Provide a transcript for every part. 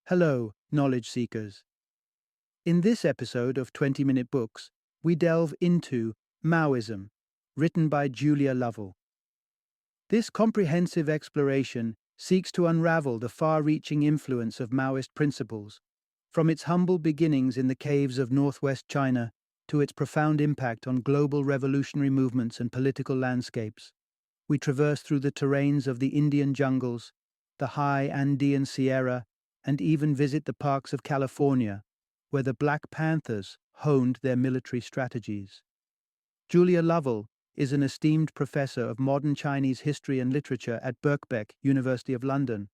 Hello, knowledge seekers. In this episode of 20-Minute Books, we delve into Maoism, written by Julia Lovell. This comprehensive exploration seeks to unravel the far-reaching influence of Maoist principles, from its humble beginnings in the caves of northwest China to its profound impact on global revolutionary movements and political landscapes. We traverse through the terrains of the Indian jungles, the high Andean Sierra, and even visit the parks of California, where the Black Panthers honed their military strategies. Julia Lovell is an esteemed professor of modern Chinese history and literature at Birkbeck, University of London,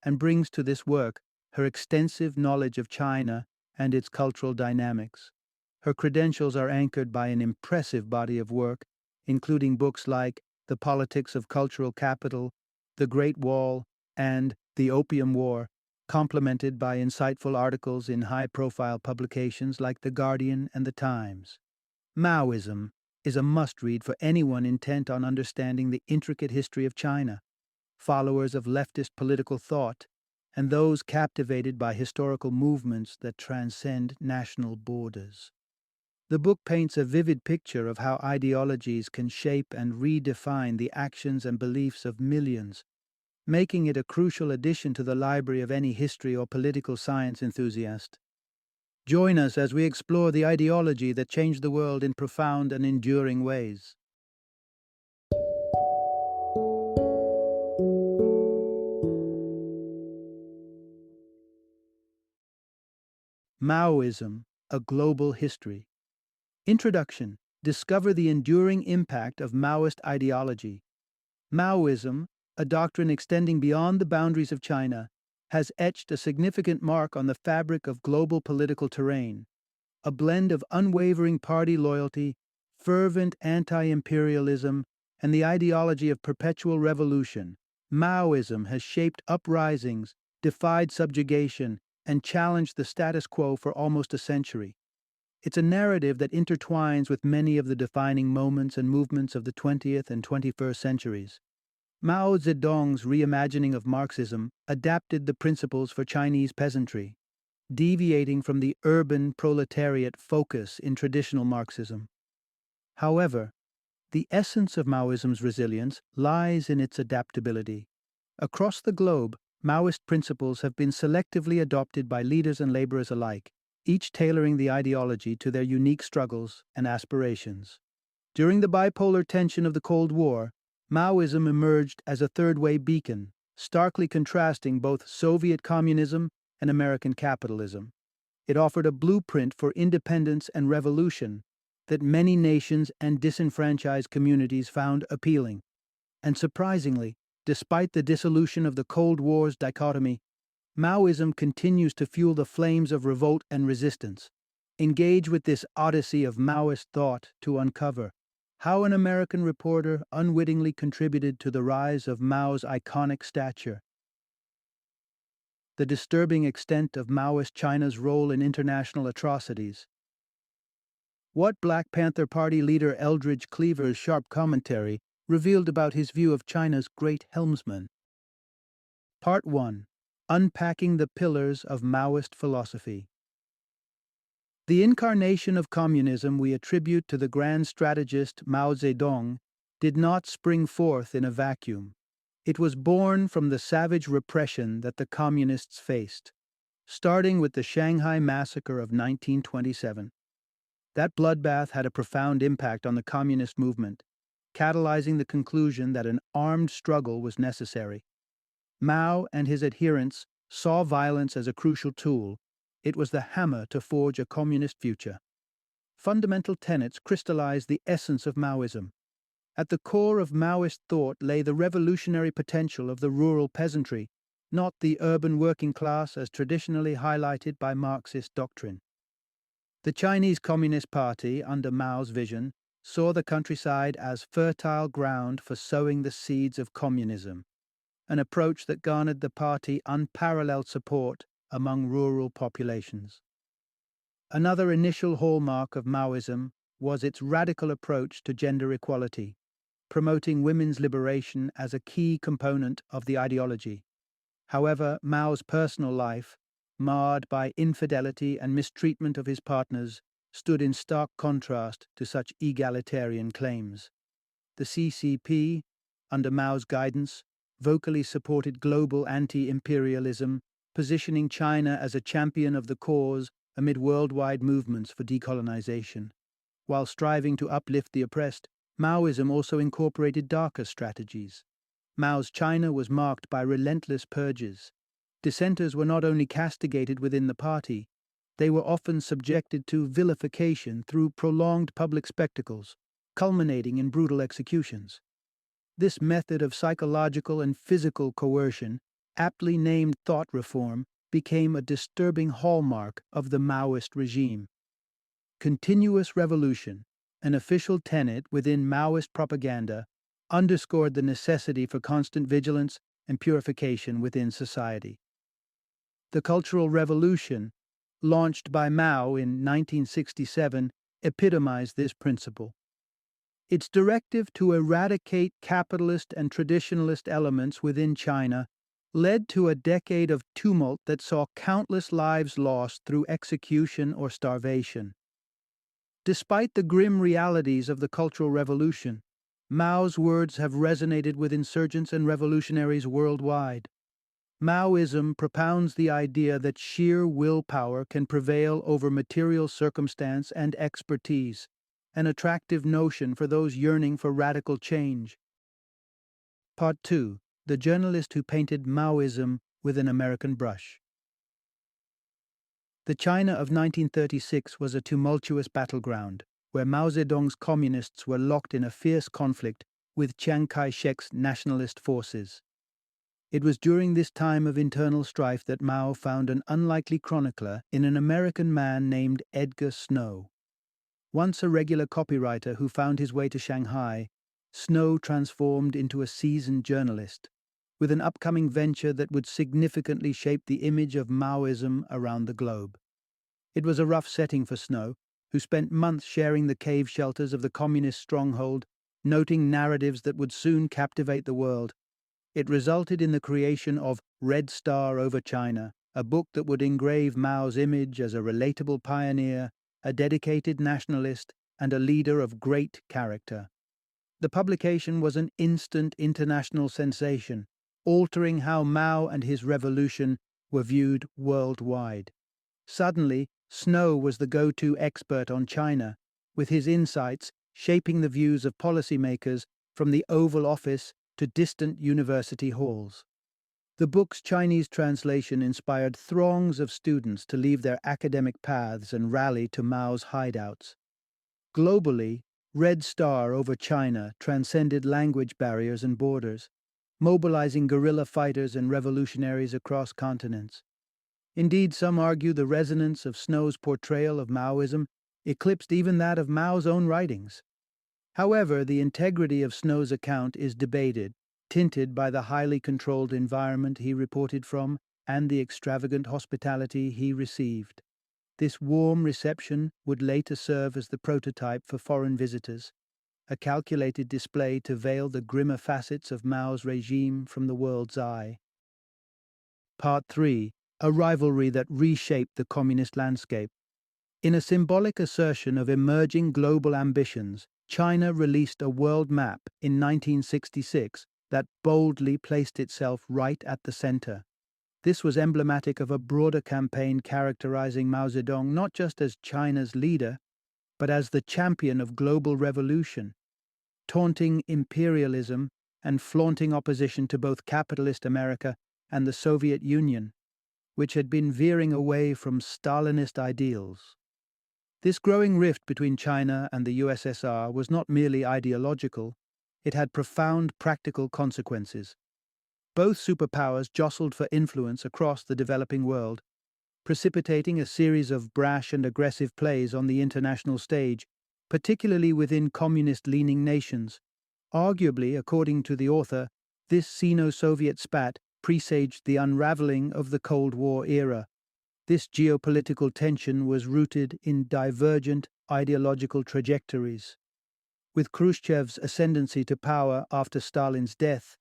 and brings to this work her extensive knowledge of China and its cultural dynamics. Her credentials are anchored by an impressive body of work, including books like The Politics of Cultural Capital, The Great Wall, and The Opium War, complemented by insightful articles in high-profile publications like The Guardian and The Times. Maoism is a must-read for anyone intent on understanding the intricate history of China, followers of leftist political thought, and those captivated by historical movements that transcend national borders. The book paints a vivid picture of how ideologies can shape and redefine the actions and beliefs of millions, making it a crucial addition to the library of any history or political science enthusiast. Join us as we explore the ideology that changed the world in profound and enduring ways. Maoism, a Global History. Introduction. Discover the enduring impact of Maoist ideology. Maoism, a doctrine extending beyond the boundaries of China, has etched a significant mark on the fabric of global political terrain. A blend of unwavering party loyalty, fervent anti-imperialism, and the ideology of perpetual revolution, Maoism has shaped uprisings, defied subjugation, and challenged the status quo for almost a century. It's a narrative that intertwines with many of the defining moments and movements of the 20th and 21st centuries. Mao Zedong's reimagining of Marxism adapted the principles for Chinese peasantry, deviating from the urban proletariat focus in traditional Marxism. However, the essence of Maoism's resilience lies in its adaptability. Across the globe, Maoist principles have been selectively adopted by leaders and laborers alike, each tailoring the ideology to their unique struggles and aspirations. During the bipolar tension of the Cold War, Maoism emerged as a third-way beacon, starkly contrasting both Soviet communism and American capitalism. It offered a blueprint for independence and revolution that many nations and disenfranchised communities found appealing. And surprisingly, despite the dissolution of the Cold War's dichotomy, Maoism continues to fuel the flames of revolt and resistance. Engage with this odyssey of Maoist thought to uncover how an American reporter unwittingly contributed to the rise of Mao's iconic stature. The disturbing extent of Maoist China's role in international atrocities. What Black Panther Party leader Eldridge Cleaver's sharp commentary revealed about his view of China's great helmsman. Part 1. Unpacking the Pillars of Maoist Philosophy. The incarnation of communism we attribute to the grand strategist Mao Zedong did not spring forth in a vacuum. It was born from the savage repression that the communists faced, starting with the Shanghai Massacre of 1927. That bloodbath had a profound impact on the communist movement, catalyzing the conclusion that an armed struggle was necessary. Mao and his adherents saw violence as a crucial tool. It was the hammer to forge a communist future. Fundamental tenets crystallized the essence of Maoism. At the core of Maoist thought lay the revolutionary potential of the rural peasantry, not the urban working class as traditionally highlighted by Marxist doctrine. The Chinese Communist Party, under Mao's vision, saw the countryside as fertile ground for sowing the seeds of communism, an approach that garnered the party unparalleled support among rural populations. Another initial hallmark of Maoism was its radical approach to gender equality, promoting women's liberation as a key component of the ideology. However, Mao's personal life, marred by infidelity and mistreatment of his partners, stood in stark contrast to such egalitarian claims. The CCP, under Mao's guidance, vocally supported global anti-imperialism, positioning China as a champion of the cause amid worldwide movements for decolonization. While striving to uplift the oppressed, Maoism also incorporated darker strategies. Mao's China was marked by relentless purges. Dissenters were not only castigated within the party, they were often subjected to vilification through prolonged public spectacles, culminating in brutal executions. This method of psychological and physical coercion, aptly named thought reform, became a disturbing hallmark of the Maoist regime. Continuous revolution, an official tenet within Maoist propaganda, underscored the necessity for constant vigilance and purification within society. The Cultural Revolution, launched by Mao in 1967, epitomized this principle. Its directive to eradicate capitalist and traditionalist elements within China led to a decade of tumult that saw countless lives lost through execution or starvation. Despite the grim realities of the Cultural Revolution, Mao's words have resonated with insurgents and revolutionaries worldwide. Maoism propounds the idea that sheer willpower can prevail over material circumstance and expertise, an attractive notion for those yearning for radical change. Part 2. The journalist who painted Maoism with an American brush. The China of 1936 was a tumultuous battleground, where Mao Zedong's communists were locked in a fierce conflict with Chiang Kai-shek's nationalist forces. It was during this time of internal strife that Mao found an unlikely chronicler in an American man named Edgar Snow. Once a regular copywriter who found his way to Shanghai, Snow transformed into a seasoned journalist, with an upcoming venture that would significantly shape the image of Maoism around the globe. It was a rough setting for Snow, who spent months sharing the cave shelters of the communist stronghold, noting narratives that would soon captivate the world. It resulted in the creation of Red Star over China, a book that would engrave Mao's image as a relatable pioneer, a dedicated nationalist, and a leader of great character. The publication was an instant international sensation, altering how Mao and his revolution were viewed worldwide. Suddenly, Snow was the go-to expert on China, with his insights shaping the views of policymakers from the Oval Office to distant university halls. The book's Chinese translation inspired throngs of students to leave their academic paths and rally to Mao's hideouts. Globally, Red Star over China transcended language barriers and borders, mobilizing guerrilla fighters and revolutionaries across continents. Indeed, some argue the resonance of Snow's portrayal of Maoism eclipsed even that of Mao's own writings. However, the integrity of Snow's account is debated, tinted by the highly controlled environment he reported from and the extravagant hospitality he received. This warm reception would later serve as the prototype for foreign visitors, a calculated display to veil the grimmer facets of Mao's regime from the world's eye. Part 3. A rivalry that reshaped the communist landscape. In a symbolic assertion of emerging global ambitions, China released a world map in 1966 that boldly placed itself right at the center. This was emblematic of a broader campaign characterizing Mao Zedong not just as China's leader, but as the champion of global revolution, taunting imperialism and flaunting opposition to both capitalist America and the Soviet Union, which had been veering away from Stalinist ideals. This growing rift between China and the USSR was not merely ideological, it had profound practical consequences. Both superpowers jostled for influence across the developing world, precipitating a series of brash and aggressive plays on the international stage, particularly within communist-leaning nations. Arguably, according to the author, this Sino-Soviet spat presaged the unraveling of the Cold War era. This geopolitical tension was rooted in divergent ideological trajectories. With Khrushchev's ascendancy to power after Stalin's death,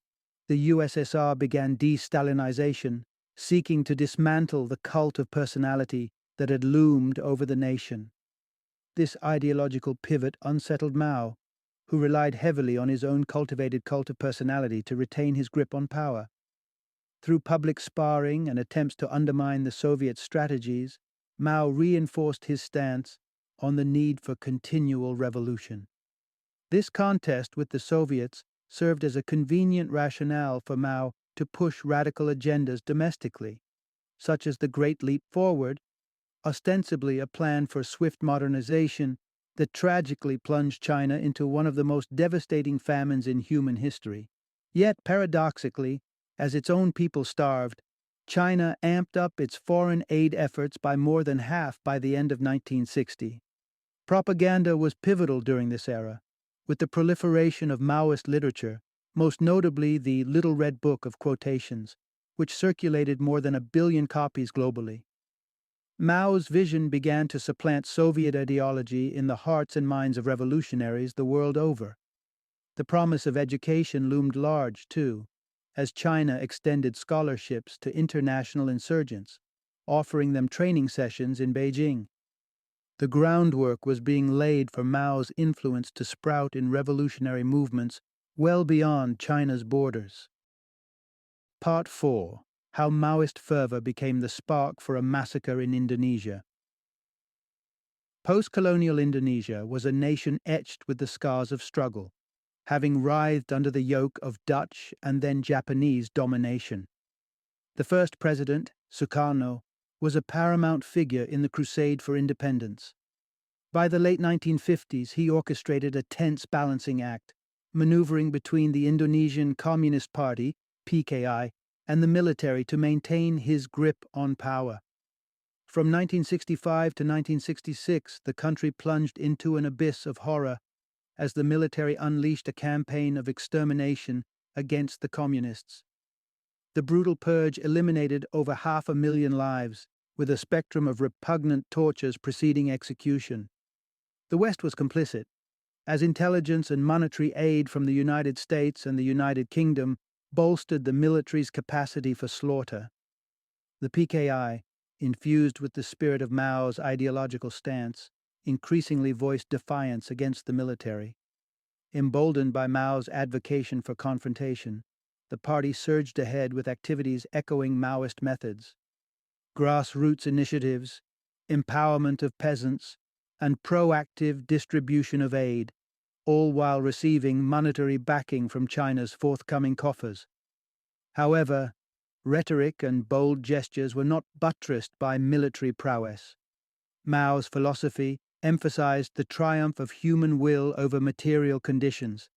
the USSR began de-Stalinization, seeking to dismantle the cult of personality that had loomed over the nation. This ideological pivot unsettled Mao, who relied heavily on his own cultivated cult of personality to retain his grip on power. Through public sparring and attempts to undermine the Soviet strategies, Mao reinforced his stance on the need for continual revolution. This contest with the Soviets served as a convenient rationale for Mao to push radical agendas domestically, such as the Great Leap Forward, ostensibly a plan for swift modernization that tragically plunged China into one of the most devastating famines in human history. Yet, paradoxically, as its own people starved, China amped up its foreign aid efforts by more than half by the end of 1960. Propaganda was pivotal during this era, with the proliferation of Maoist literature, most notably the Little Red Book of Quotations, which circulated more than 1 billion copies globally. Mao's vision began to supplant Soviet ideology in the hearts and minds of revolutionaries the world over. The promise of education loomed large, too, as China extended scholarships to international insurgents, offering them training sessions in Beijing. The groundwork was being laid for Mao's influence to sprout in revolutionary movements well beyond China's borders. Part 4. How Maoist fervor became the spark for a massacre in Indonesia. Post-colonial Indonesia was a nation etched with the scars of struggle, having writhed under the yoke of Dutch and then Japanese domination. The first president, Sukarno, was a paramount figure in the crusade for independence. By the late 1950s, he orchestrated a tense balancing act, maneuvering between the Indonesian Communist Party, PKI, and the military to maintain his grip on power. From 1965 to 1966, the country plunged into an abyss of horror as the military unleashed a campaign of extermination against the communists. The brutal purge eliminated over 500,000 lives, with a spectrum of repugnant tortures preceding execution. The West was complicit, as intelligence and monetary aid from the United States and the United Kingdom bolstered the military's capacity for slaughter. The PKI, infused with the spirit of Mao's ideological stance, increasingly voiced defiance against the military. Emboldened by Mao's advocacy for confrontation, the party surged ahead with activities echoing Maoist methods. Grassroots initiatives, empowerment of peasants, and proactive distribution of aid, all while receiving monetary backing from China's forthcoming coffers. However, rhetoric and bold gestures were not buttressed by military prowess. Mao's philosophy emphasized the triumph of human will over material conditions.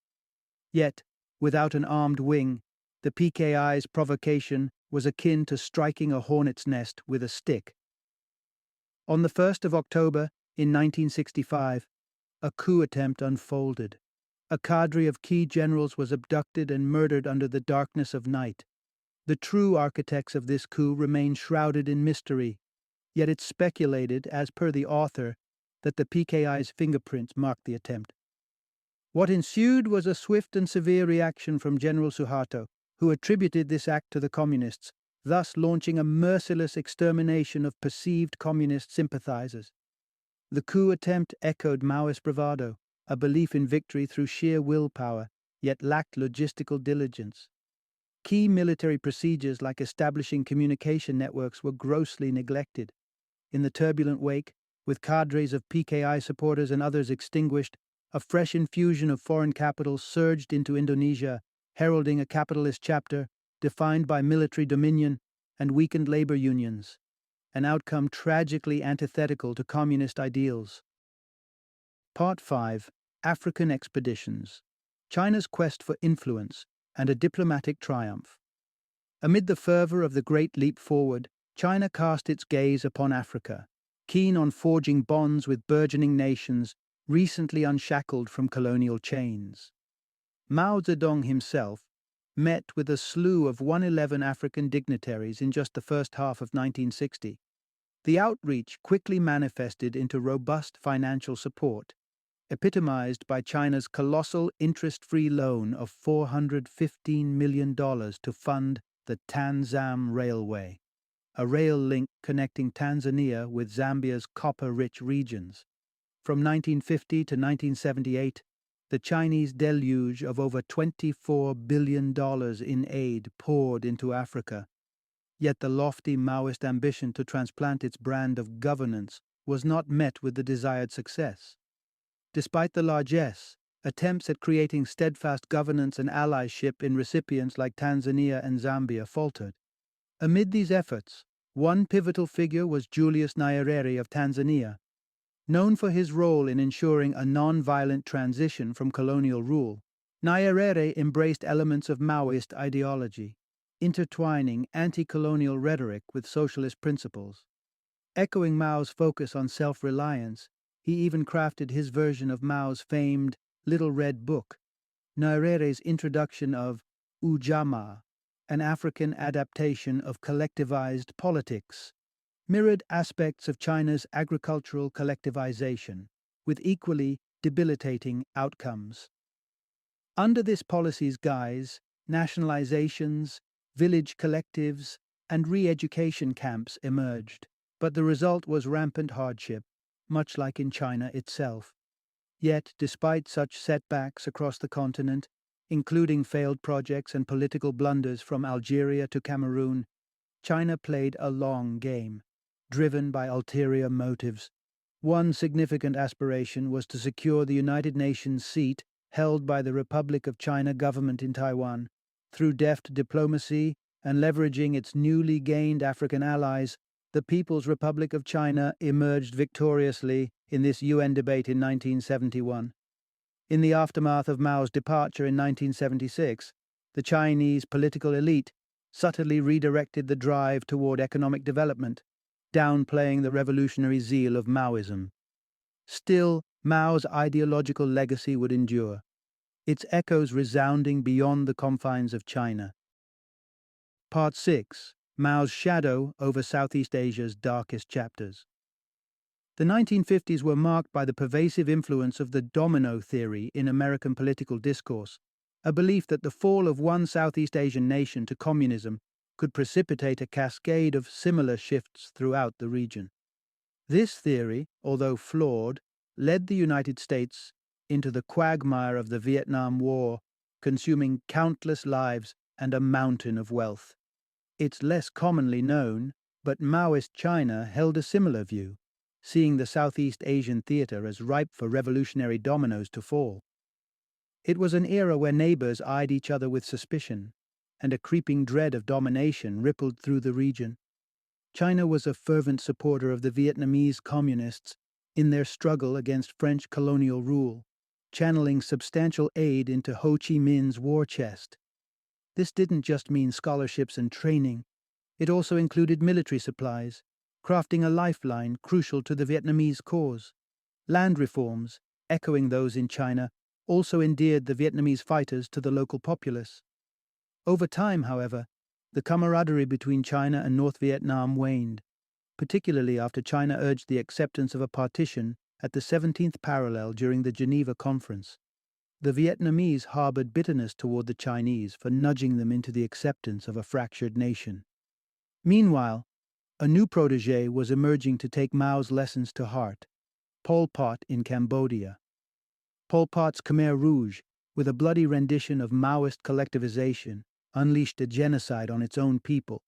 Yet, without an armed wing, the PKI's provocation was akin to striking a hornet's nest with a stick. On the 1st of October in 1965, a coup attempt unfolded. A cadre of key generals was abducted and murdered under the darkness of night. The true architects of this coup remain shrouded in mystery, yet it's speculated, as per the author, that the PKI's fingerprints marked the attempt. What ensued was a swift and severe reaction from General Suharto, who attributed this act to the communists, thus launching a merciless extermination of perceived communist sympathizers. The coup attempt echoed Maoist bravado, a belief in victory through sheer willpower, yet lacked logistical diligence. Key military procedures like establishing communication networks were grossly neglected. In the turbulent wake, with cadres of PKI supporters and others extinguished, a fresh infusion of foreign capital surged into Indonesia, heralding a capitalist chapter defined by military dominion and weakened labor unions, an outcome tragically antithetical to communist ideals. Part 5. African Expeditions. China's Quest for Influence and a Diplomatic Triumph. Amid the fervor of the Great Leap Forward, China cast its gaze upon Africa, keen on forging bonds with burgeoning nations recently unshackled from colonial chains. Mao Zedong himself met with a slew of 111 African dignitaries in just the first half of 1960. The outreach quickly manifested into robust financial support, epitomized by China's colossal interest-free loan of $415 million to fund the Tanzam Railway. a rail link connecting Tanzania with Zambia's copper-rich regions. From 1950 to 1978, the Chinese deluge of over $24 billion in aid poured into Africa. Yet the lofty Maoist ambition to transplant its brand of governance was not met with the desired success. Despite the largesse, attempts at creating steadfast governance and allyship in recipients like Tanzania and Zambia faltered. Amid these efforts, one pivotal figure was Julius Nyerere of Tanzania. Known for his role in ensuring a non-violent transition from colonial rule, Nyerere embraced elements of Maoist ideology, intertwining anti-colonial rhetoric with socialist principles. Echoing Mao's focus on self-reliance, he even crafted his version of Mao's famed Little Red Book. Nyerere's introduction of Ujamaa, an African adaptation of collectivized politics, mirrored aspects of China's agricultural collectivization, with equally debilitating outcomes. Under this policy's guise, nationalizations, village collectives, and re-education camps emerged, but the result was rampant hardship, much like in China itself. Yet, despite such setbacks across the continent, including failed projects and political blunders from Algeria to Cameroon, China played a long game, driven by ulterior motives. One significant aspiration was to secure the United Nations seat held by the Republic of China government in Taiwan. Through deft diplomacy and leveraging its newly gained African allies, the People's Republic of China emerged victoriously in this UN debate in 1971. In the aftermath of Mao's departure in 1976, the Chinese political elite subtly redirected the drive toward economic development, downplaying the revolutionary zeal of Maoism. Still, Mao's ideological legacy would endure, its echoes resounding beyond the confines of China. Part 6. Mao's shadow over Southeast Asia's darkest chapters. The 1950s were marked by the pervasive influence of the domino theory in American political discourse, a belief that the fall of one Southeast Asian nation to communism could precipitate a cascade of similar shifts throughout the region. This theory, although flawed, led the United States into the quagmire of the Vietnam War, consuming countless lives and a mountain of wealth. It's less commonly known, but Maoist China held a similar view, seeing the Southeast Asian theater as ripe for revolutionary dominoes to fall. It was an era where neighbors eyed each other with suspicion, and a creeping dread of domination rippled through the region. China was a fervent supporter of the Vietnamese communists in their struggle against French colonial rule, channeling substantial aid into Ho Chi Minh's war chest. This didn't just mean scholarships and training. It also included military supplies, crafting a lifeline crucial to the Vietnamese cause. Land reforms, echoing those in China, also endeared the Vietnamese fighters to the local populace. Over time, however, the camaraderie between China and North Vietnam waned, particularly after China urged the acceptance of a partition at the 17th parallel during the Geneva Conference. The Vietnamese harbored bitterness toward the Chinese for nudging them into the acceptance of a fractured nation. Meanwhile, a new protege was emerging to take Mao's lessons to heart: Pol Pot in Cambodia. Pol Pot's Khmer Rouge, with a bloody rendition of Maoist collectivization, unleashed a genocide on its own people,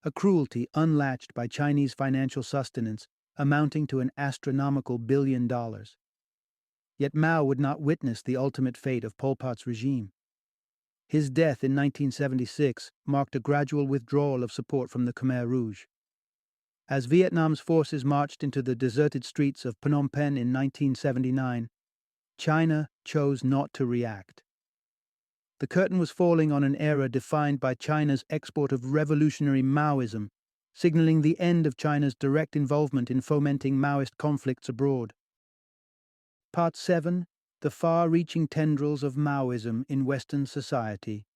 a cruelty unlatched by Chinese financial sustenance amounting to an astronomical $1 billion. Yet Mao would not witness the ultimate fate of Pol Pot's regime. His death in 1976 marked a gradual withdrawal of support from the Khmer Rouge. As Vietnam's forces marched into the deserted streets of Phnom Penh in 1979, China chose not to react. The curtain was falling on an era defined by China's export of revolutionary Maoism, signaling the end of China's direct involvement in fomenting Maoist conflicts abroad. Part 7. The Far-Reaching Tendrils of Maoism in Western Society.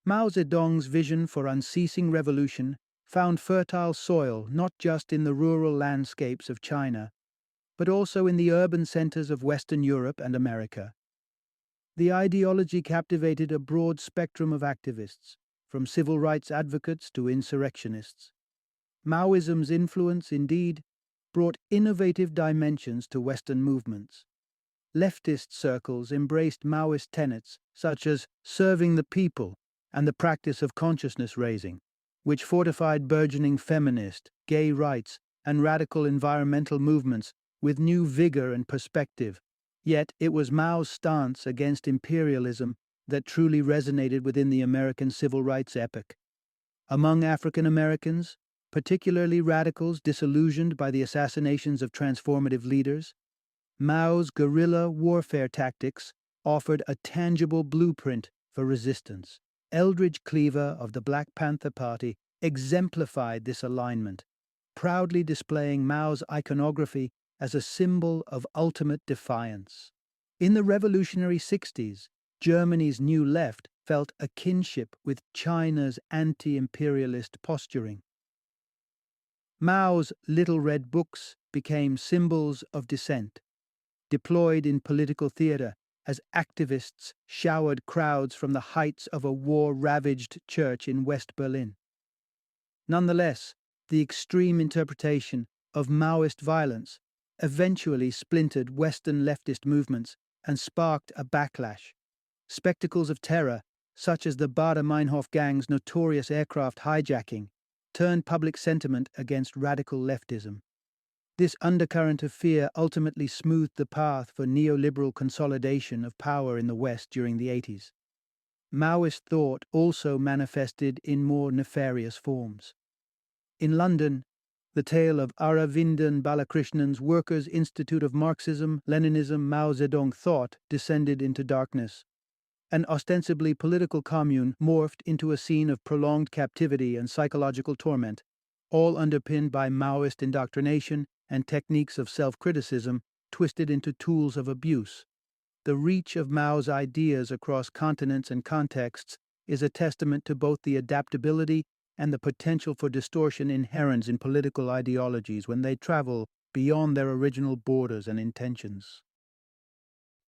Mao Zedong's vision for unceasing revolution found fertile soil not just in the rural landscapes of China, but also in the urban centers of Western Europe and America. The ideology captivated a broad spectrum of activists, from civil rights advocates to insurrectionists. Maoism's influence, indeed, brought innovative dimensions to Western movements. Leftist circles embraced Maoist tenets such as serving the people and the practice of consciousness raising, which fortified burgeoning feminist, gay rights, and radical environmental movements with new vigor and perspective. Yet it was Mao's stance against imperialism that truly resonated within the American civil rights epoch. Among African Americans, particularly radicals disillusioned by the assassinations of transformative leaders, Mao's guerrilla warfare tactics offered a tangible blueprint for resistance. Eldridge Cleaver of the Black Panther Party exemplified this alignment, proudly displaying Mao's iconography as a symbol of ultimate defiance. In the revolutionary 60s, Germany's New Left felt a kinship with China's anti-imperialist posturing. Mao's Little Red Books became symbols of dissent, deployed in political theater as activists showered crowds from the heights of a war-ravaged church in West Berlin. Nonetheless, the extreme interpretation of Maoist violence eventually splintered Western leftist movements and sparked a backlash. Spectacles of terror, such as the Baader-Meinhof gang's notorious aircraft hijacking, turned public sentiment against radical leftism. This undercurrent of fear ultimately smoothed the path for neoliberal consolidation of power in the West during the 80s. Maoist thought also manifested in more nefarious forms. In London, the tale of Aravindan Balakrishnan's Workers' Institute of Marxism, Leninism, Mao Zedong thought descended into darkness. An ostensibly political commune morphed into a scene of prolonged captivity and psychological torment, all underpinned by Maoist indoctrination and techniques of self-criticism twisted into tools of abuse. The reach of Mao's ideas across continents and contexts is a testament to both the adaptability and the potential for distortion inherent in political ideologies when they travel beyond their original borders and intentions.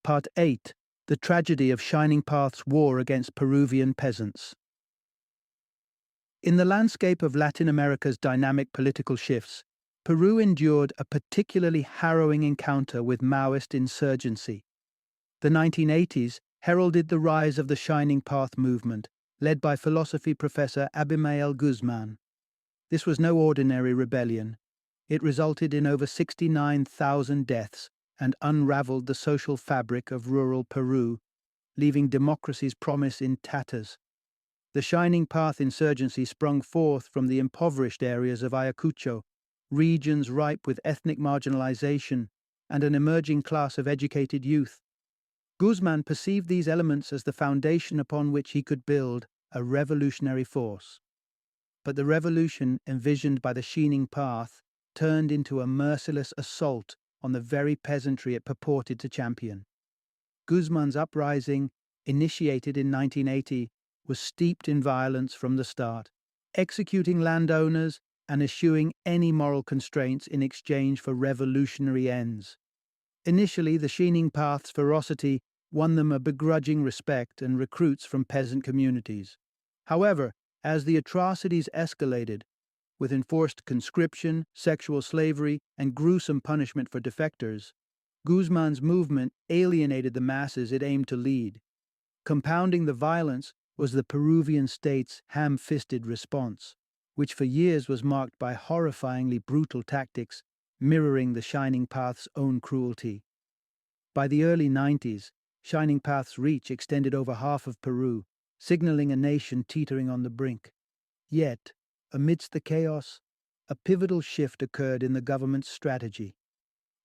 Part 8. The Tragedy of Shining Path's War Against Peruvian Peasants. In the landscape of Latin America's dynamic political shifts, Peru endured a particularly harrowing encounter with Maoist insurgency. The 1980s heralded the rise of the Shining Path movement, led by philosophy professor Abimael Guzman. This was no ordinary rebellion. It resulted in over 69,000 deaths and unraveled the social fabric of rural Peru, leaving democracy's promise in tatters. The Shining Path insurgency sprung forth from the impoverished areas of Ayacucho, regions ripe with ethnic marginalization and an emerging class of educated youth. Guzman perceived these elements as the foundation upon which he could build a revolutionary force. But the revolution envisioned by the Shining Path turned into a merciless assault on the very peasantry it purported to champion. Guzman's uprising, initiated in 1980, was steeped in violence from the start, executing landowners and eschewing any moral constraints in exchange for revolutionary ends. Initially, the Shining Path's ferocity won them a begrudging respect and recruits from peasant communities. However, as the atrocities escalated, with enforced conscription, sexual slavery, and gruesome punishment for defectors, Guzman's movement alienated the masses it aimed to lead. Compounding the violence was the Peruvian state's ham-fisted response, which for years was marked by horrifyingly brutal tactics mirroring the Shining Path's own cruelty. By the early 90s, Shining Path's reach extended over half of Peru, signaling a nation teetering on the brink. Yet, amidst the chaos, a pivotal shift occurred in the government's strategy.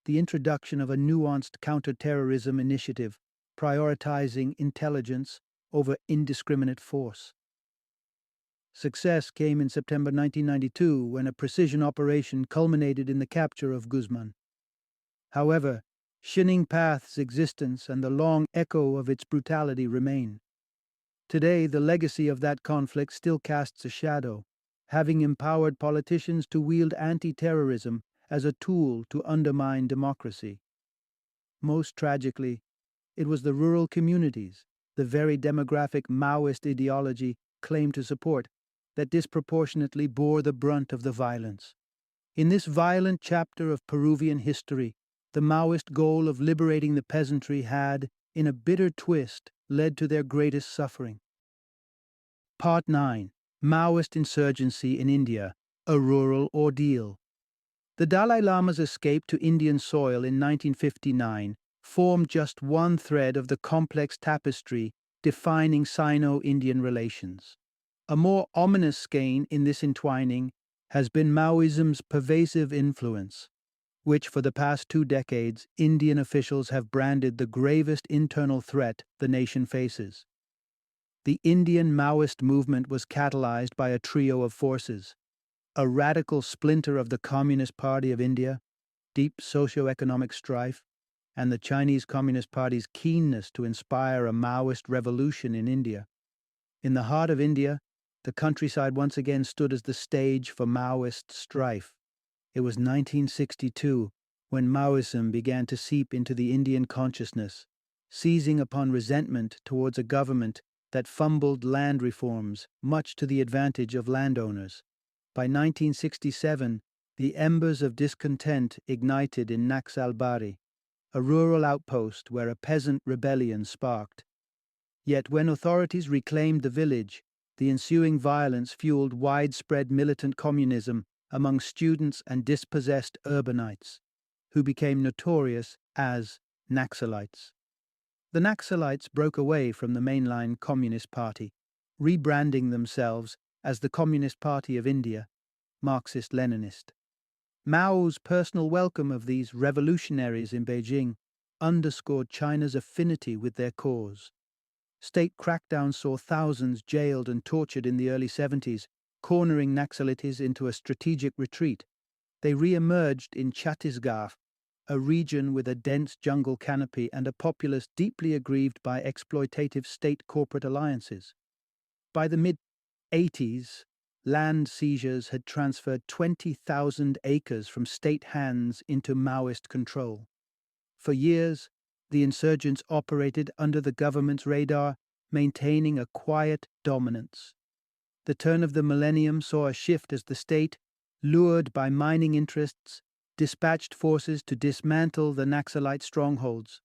The introduction of a nuanced counterterrorism initiative, prioritizing intelligence over indiscriminate force. Success came in September 1992 when a precision operation culminated in the capture of Guzman. However, Shining Path's existence and the long echo of its brutality remain. Today, the legacy of that conflict still casts a shadow, having empowered politicians to wield anti-terrorism as a tool to undermine democracy. Most tragically, it was the rural communities, the very demographic Maoist ideology claimed to support that disproportionately bore the brunt of the violence. In this violent chapter of Peruvian history, the Maoist goal of liberating the peasantry had, in a bitter twist, led to their greatest suffering. Part 9. Maoist Insurgency in India, a Rural Ordeal. The Dalai Lama's escape to Indian soil in 1959 formed just one thread of the complex tapestry defining Sino-Indian relations. A more ominous skein in this entwining has been Maoism's pervasive influence, which for the past 2 decades Indian officials have branded the gravest internal threat the nation faces. The Indian Maoist movement was catalyzed by a trio of forces: a radical splinter of the Communist Party of India, deep socio-economic strife, and the Chinese Communist Party's keenness to inspire a Maoist revolution in India. In the heart of India, the countryside once again stood as the stage for Maoist strife. It was 1962 when Maoism began to seep into the Indian consciousness, seizing upon resentment towards a government that fumbled land reforms, much to the advantage of landowners. By 1967, the embers of discontent ignited in Naxalbari, a rural outpost where a peasant rebellion sparked. Yet when authorities reclaimed the village, the ensuing violence fueled widespread militant communism among students and dispossessed urbanites, who became notorious as Naxalites. The Naxalites broke away from the mainline Communist Party, rebranding themselves as the Communist Party of India, Marxist-Leninist. Mao's personal welcome of these revolutionaries in Beijing underscored China's affinity with their cause. State crackdowns saw thousands jailed and tortured in the early 70s, cornering Naxalites into a strategic retreat. They re-emerged in Chhattisgarh, a region with a dense jungle canopy and a populace deeply aggrieved by exploitative state corporate alliances. By the mid-80s, land seizures had transferred 20,000 acres from state hands into Maoist control. For years, the insurgents operated under the government's radar, maintaining a quiet dominance. The turn of the millennium saw a shift as the state, lured by mining interests, dispatched forces to dismantle the Naxalite strongholds.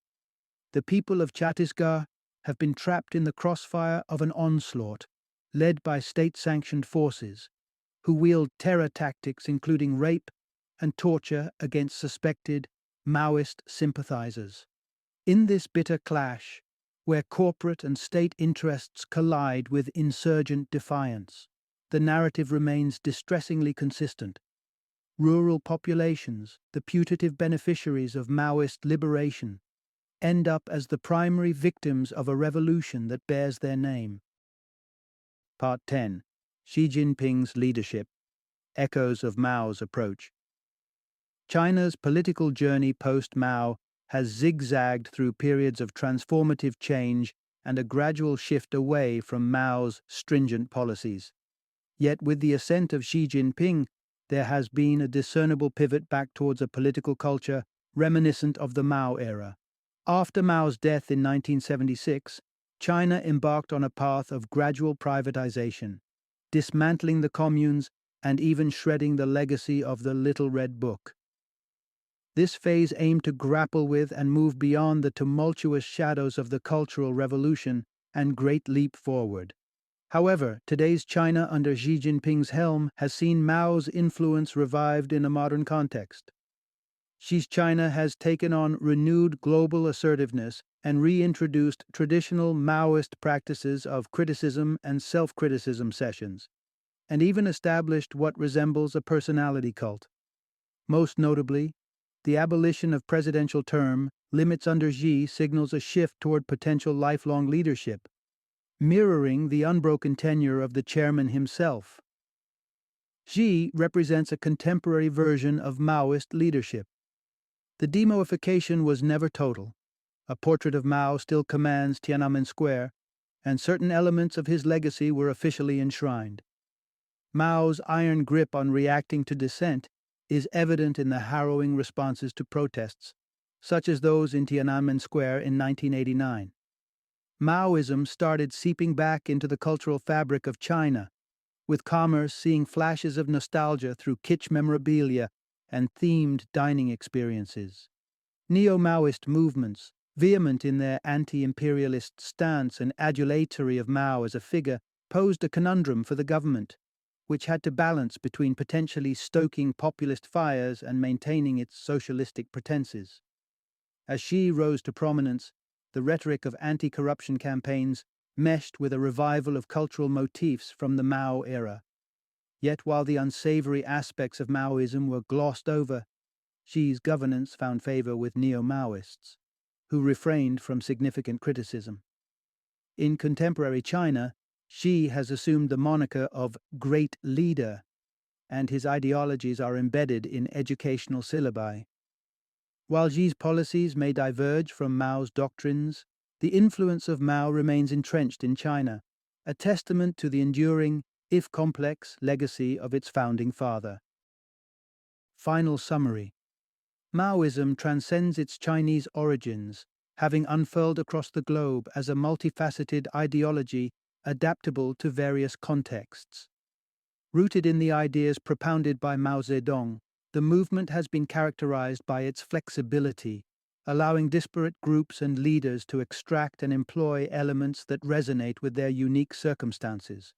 The people of Chhattisgarh have been trapped in the crossfire of an onslaught, led by state-sanctioned forces, who wield terror tactics including rape and torture against suspected Maoist sympathizers. In this bitter clash, where corporate and state interests collide with insurgent defiance, the narrative remains distressingly consistent. Rural populations, the putative beneficiaries of Maoist liberation, end up as the primary victims of a revolution that bears their name. Part 10. Xi Jinping's Leadership. Echoes of Mao's Approach. China's political journey post-Mao has zigzagged through periods of transformative change and a gradual shift away from Mao's stringent policies. Yet with the ascent of Xi Jinping, there has been a discernible pivot back towards a political culture reminiscent of the Mao era. After Mao's death in 1976, China embarked on a path of gradual privatization, dismantling the communes and even shredding the legacy of the Little Red Book. This phase aimed to grapple with and move beyond the tumultuous shadows of the Cultural Revolution and Great Leap Forward. However, today's China under Xi Jinping's helm has seen Mao's influence revived in a modern context. Xi's China has taken on renewed global assertiveness and reintroduced traditional Maoist practices of criticism and self-criticism sessions, and even established what resembles a personality cult. Most notably, the abolition of presidential term limits under Xi signals a shift toward potential lifelong leadership, mirroring the unbroken tenure of the chairman himself. Xi represents a contemporary version of Maoist leadership. The demoification was never total. A portrait of Mao still commands Tiananmen Square, and certain elements of his legacy were officially enshrined. Mao's iron grip on reacting to dissent is evident in the harrowing responses to protests, such as those in Tiananmen Square in 1989. Maoism started seeping back into the cultural fabric of China, with commerce seeing flashes of nostalgia through kitsch memorabilia and themed dining experiences. Neo-Maoist movements, vehement in their anti-imperialist stance and adulatory of Mao as a figure, posed a conundrum for the government, which had to balance between potentially stoking populist fires and maintaining its socialistic pretenses. As Xi rose to prominence, the rhetoric of anti-corruption campaigns meshed with a revival of cultural motifs from the Mao era. Yet while the unsavory aspects of Maoism were glossed over, Xi's governance found favor with neo-Maoists, who refrained from significant criticism. In contemporary China, Xi has assumed the moniker of Great Leader, and his ideologies are embedded in educational syllabi. While Xi's policies may diverge from Mao's doctrines, the influence of Mao remains entrenched in China, a testament to the enduring, if complex, legacy of its founding father. Final summary. Maoism transcends its Chinese origins, having unfurled across the globe as a multifaceted ideology adaptable to various contexts. Rooted in the ideas propounded by Mao Zedong, the movement has been characterized by its flexibility, allowing disparate groups and leaders to extract and employ elements that resonate with their unique circumstances.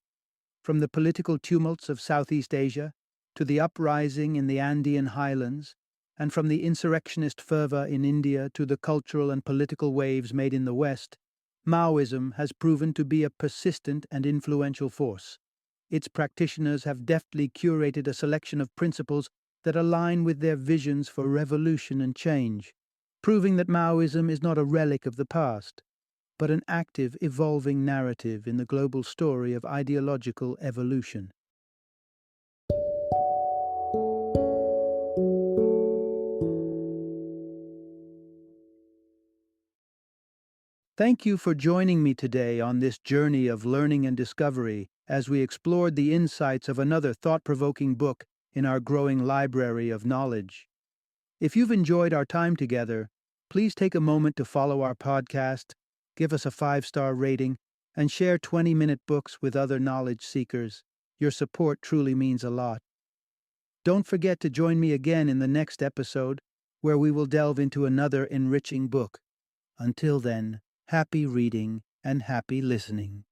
From the political tumults of Southeast Asia to the uprising in the Andean highlands, and from the insurrectionist fervor in India to the cultural and political waves made in the West, Maoism has proven to be a persistent and influential force. Its practitioners have deftly curated a selection of principles that align with their visions for revolution and change, proving that Maoism is not a relic of the past, but an active, evolving narrative in the global story of ideological evolution. Thank you for joining me today on this journey of learning and discovery as we explored the insights of another thought-provoking book in our growing library of knowledge. If you've enjoyed our time together, please take a moment to follow our podcast, give us a 5-star rating, and share 20-minute books with other knowledge seekers. Your support truly means a lot. Don't forget to join me again in the next episode, where we will delve into another enriching book. Until then, happy reading and happy listening.